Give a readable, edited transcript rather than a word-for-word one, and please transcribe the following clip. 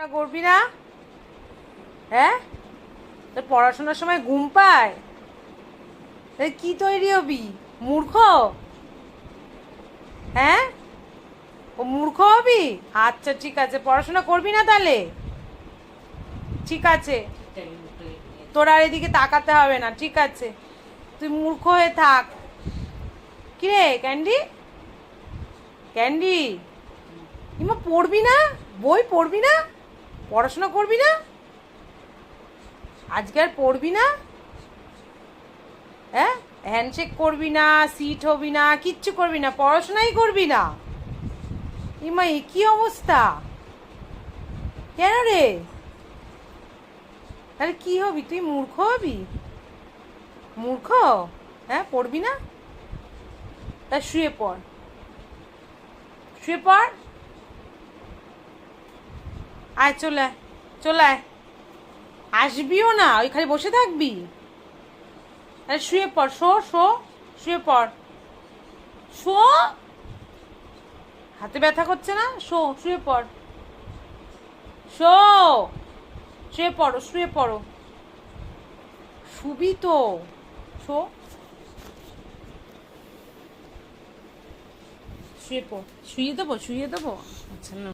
পড়াশোনা করবি না? হ্যাঁ, তোর পড়াশোনার সময় ঘুম পায়? তাই কি তৈরি হবি? মূর্খ? হ্যাঁ, ও মূর্খ হবি? আচ্ছা ঠিক আছে, পড়াশোনা করবি না তাহলে? ঠিক আছে, তোর আর এদিকে তাকাতে হবে না, ঠিক আছে, তুই মূর্খ হয়ে থাক। কিরে ক্যান্ডি, ক্যান্ডি, ইমা পড়বি না? বই পড়বি না? পড়াশোনা করবি না? আজকে আর পড়বি না? হ্যাঁ, হ্যান্ডশেক করবি না, সিট হবি না, কিচ্ছু করবি না, পড়াশোনাই করবি না? ইমা এ কি অবস্থা? কেন রে? তাহলে কি হবি তুই? মূর্খ হবি? মূর্খ? হ্যাঁ, পড়বি না? তা শুয়ে পড়, শুয়ে পড়। আয় চলে আয়, চলে আয়। আসবিও না, ওই খালি বসে থাকবি? আরে শুয়ে পড়, শো শো, শুয়ে পড়, শো। হাতে ব্যথা করছে না? শো, শুয়ে পড়, শো, শুয়ে পড়ো, শুয়ে পড়ো। শুবি তো, শো, শুয়ে পড়। শুয়ে দেবো, শুয়ে দেবো? আচ্ছা না।